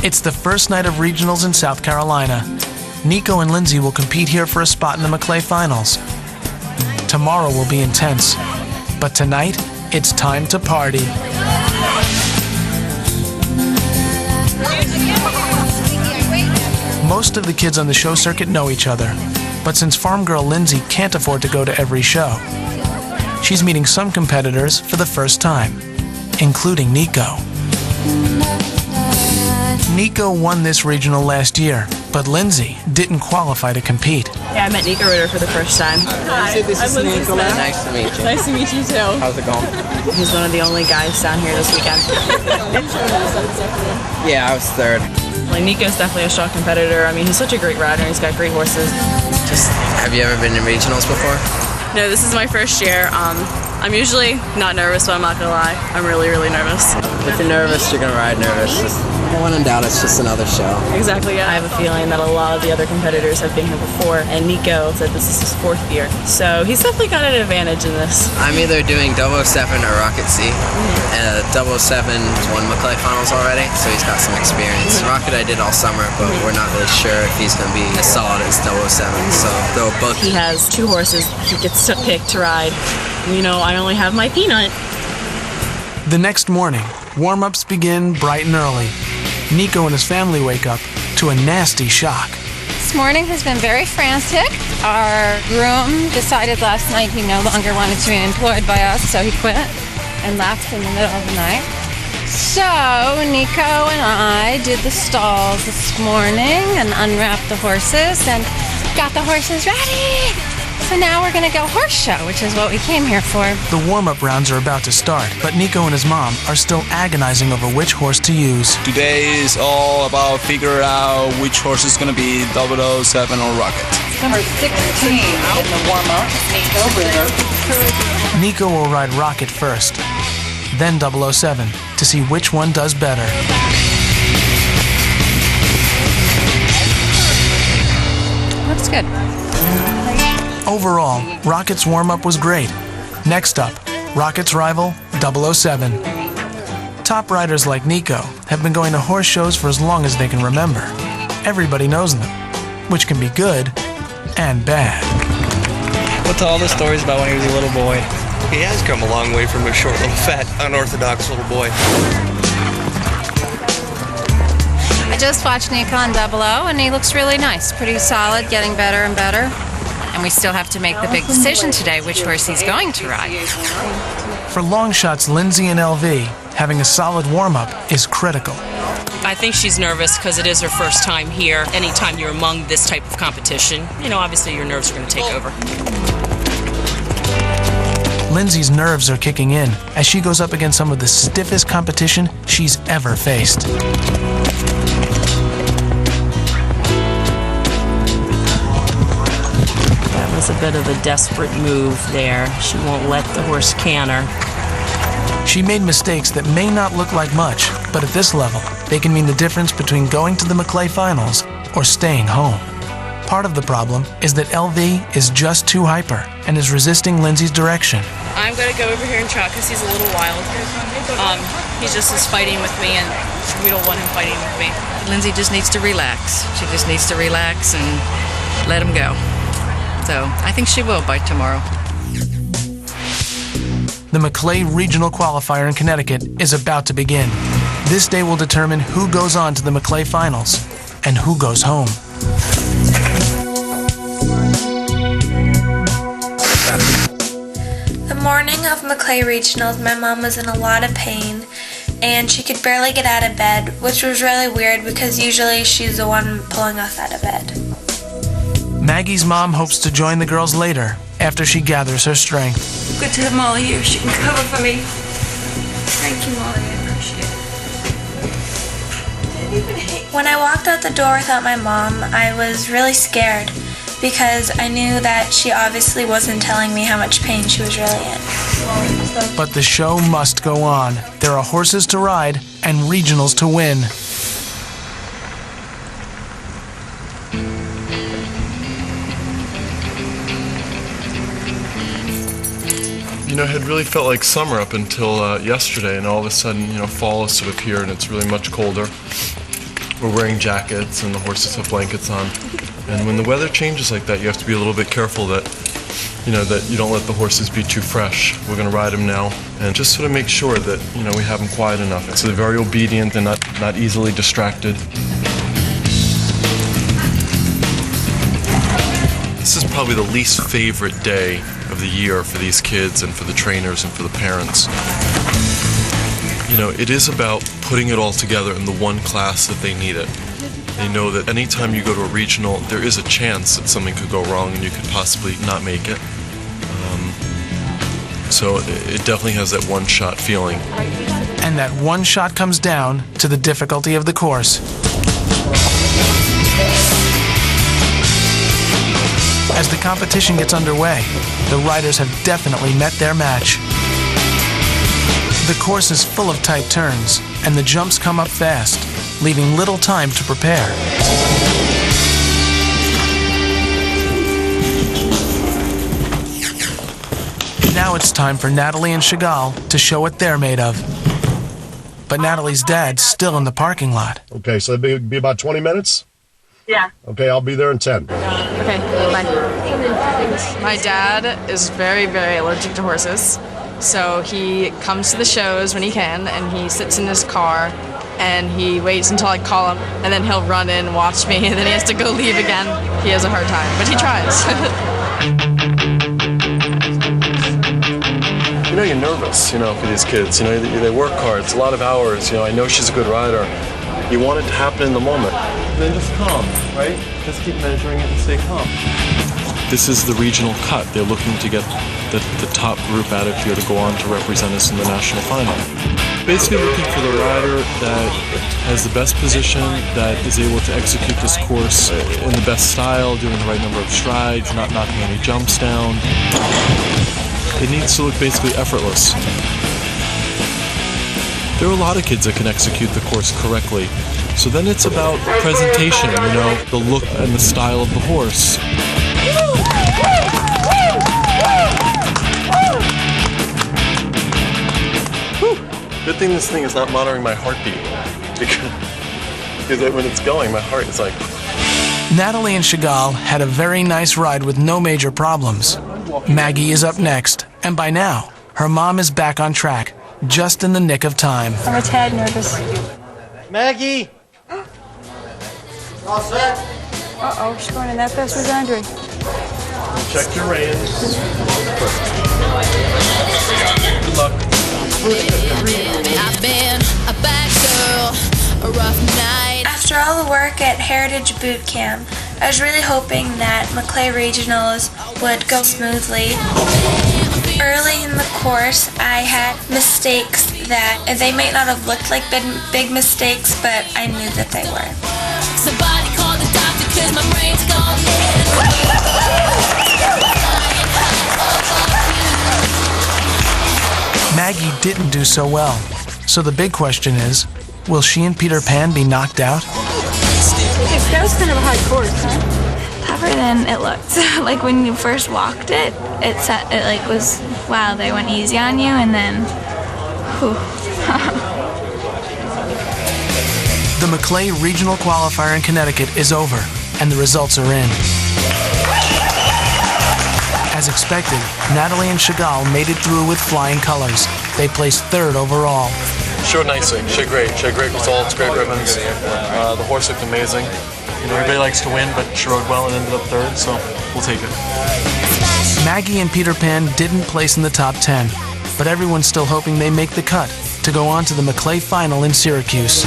It's the first night of regionals in South Carolina. Nico and Lindsay will compete here for a spot in the Maclay finals. Tomorrow will be intense, but tonight, it's time to party. Most of the kids on the show circuit know each other, but since farm girl Lindsay can't afford to go to every show, she's meeting some competitors for the first time, including Nico. Nico won this regional last year, but Lindsay didn't qualify to compete. Yeah, I met Nico Ritter for the first time. Hi, I'm Lindsay. Nice to meet you. Nice to meet you too. How's it going? He's one of the only guys down here this weekend. Yeah, I was third. Like, Nico's definitely a strong competitor. I mean, he's such a great rider. He's got great horses. Have you ever been in regionals before? No, this is my first year. I'm usually not nervous, but I'm not gonna lie. I'm really, really nervous. If you're nervous, you're gonna ride nervous. When in doubt, it's just another show. Exactly, yeah. I have a feeling that a lot of the other competitors have been here before, and Nico said this is his 4th year. So he's definitely got an advantage in this. I'm either doing 007 or Rocket C. 007's won Maclay finals already, so he's got some experience. Rocket I did all summer, but we're not really sure if he's gonna be as solid as 007, so they'll both. He has 2 horses he gets to pick to ride. You know, I only have my Peanut. The next morning, warm-ups begin bright and early. Nico and his family wake up to a nasty shock. This morning has been very frantic. Our groom decided last night he no longer wanted to be employed by us, so he quit and left in the middle of the night. So Nico and I did the stalls this morning and unwrapped the horses and got the horses ready. So now we're gonna go horse show, which is what we came here for. The warm-up rounds are about to start, but Nico and his mom are still agonizing over which horse to use. Today is all about figuring out which horse is going to be 007 or Rocket. Number 16 in the warm-up, Nico Ritter. Nico will ride Rocket first, then 007, to see which one does better. Looks good. Overall, Rocket's warm-up was great. Next up, Rocket's rival, 007. Top riders like Nico have been going to horse shows for as long as they can remember. Everybody knows them, which can be good and bad. What's all the stories about when he was a little boy? He has come a long way from a short little fat, unorthodox little boy. I just watched Nico on 00 and he looks really nice. Pretty solid, getting better and better. And we still have to make the big decision today which horse he's going to ride. For long shots, Lindsay and LV, having a solid warm-up is critical. I think she's nervous because it is her first time here. Anytime you're among this type of competition, you know, obviously your nerves are going to take over. Lindsay's nerves are kicking in as she goes up against some of the stiffest competition she's ever faced. That was a bit of a desperate move there. She won't let the horse canter. She made mistakes that may not look like much, but at this level, they can mean the difference between going to the Maclay finals or staying home. Part of the problem is that LV is just too hyper and is resisting Lindsay's direction. I'm going to go over here and trot because he's a little wild. He just is fighting with me, and we don't want him fighting with me. Lindsay just needs to relax. She just needs to relax and let him go. So I think she will by tomorrow. The Maclay Regional Qualifier in Connecticut is about to begin. This day will determine who goes on to the Maclay Finals and who goes home. The morning of Maclay Regionals, my mom was in a lot of pain and she could barely get out of bed, which was really weird because usually she's the one pulling us out of bed. Maggie's mom hopes to join the girls later after she gathers her strength. Good to have Molly here. She can cover for me. Thank you, Molly. I appreciate it. When I walked out the door without my mom, I was really scared because I knew that she obviously wasn't telling me how much pain she was really in. But the show must go on. There are horses to ride and regionals to win. You know, it had really felt like summer up until yesterday, and all of a sudden, you know, fall is sort of here, and it's really much colder. We're wearing jackets and the horses have blankets on. And when the weather changes like that, you have to be a little bit careful that you don't let the horses be too fresh. We're going to ride them now and just sort of make sure that, we have them quiet enough. So they're very obedient and not easily distracted. This is probably the least favorite day of the year for these kids and for the trainers and for the parents. It is about putting it all together in the one class that they need it. They know that anytime you go to a regional, there is a chance that something could go wrong and you could possibly not make it. So it definitely has that one-shot feeling. And that one shot comes down to the difficulty of the course. As the competition gets underway, the riders have definitely met their match. The course is full of tight turns, and the jumps come up fast, leaving little time to prepare. Now it's time for Natalie and Chagall to show what they're made of. But Natalie's dad's still in the parking lot. Okay, so it'll be about 20 minutes? Yeah. Okay, I'll be there in 10. Okay, bye. My dad is very, very allergic to horses. So he comes to the shows when he can, and he sits in his car, and he waits until I call him, and then he'll run in and watch me, and then he has to go leave again. He has a hard time, but he tries. You're nervous, for these kids. They work hard. It's a lot of hours. I know she's a good rider. You want it to happen in the moment. And then just calm, right? Just keep measuring it and stay calm. This is the regional cut. They're looking to get the top group out of here to go on to represent us in the national final. Basically looking for the rider that has the best position, that is able to execute this course in the best style, doing the right number of strides, not knocking any jumps down. It needs to look basically effortless. There are a lot of kids that can execute the course correctly. So then it's about presentation, the look and the style of the horse. Good thing this thing is not monitoring my heartbeat. Because when it's going, my heart is like... Natalie and Chagall had a very nice ride with no major problems. Maggie is up next, and by now, her mom is back on track, just in the nick of time. I'm a tad nervous. Maggie! All set? Uh-oh, she's going in that fast with Andre. Check your reins. Good luck. I've been a bad girl, a rough night. After all the work at Heritage Boot Camp, I was really hoping that Maclay Regionals would go smoothly. Early in the course, I had mistakes that they might not have looked like big mistakes, but I knew that they were. Somebody call the doctor 'cause my brain's gone Maggie didn't do so well, so the big question is, will she and Peter Pan be knocked out? That was kind of a hard course, huh? Tougher than it looked. Like when you first walked it, it was, wow, they went easy on you, and then, whew. The Maclay Regional Qualifier in Connecticut is over, and the results are in. As expected, Natalie and Chagall made it through with flying colors. They placed third overall. She rode nicely. She had great results, great ribbons. The horse looked amazing. Everybody likes to win, but she rode well and ended up third, so we'll take it. Maggie and Peter Pan didn't place in the top 10, but everyone's still hoping they make the cut to go on to the Maclay final in Syracuse.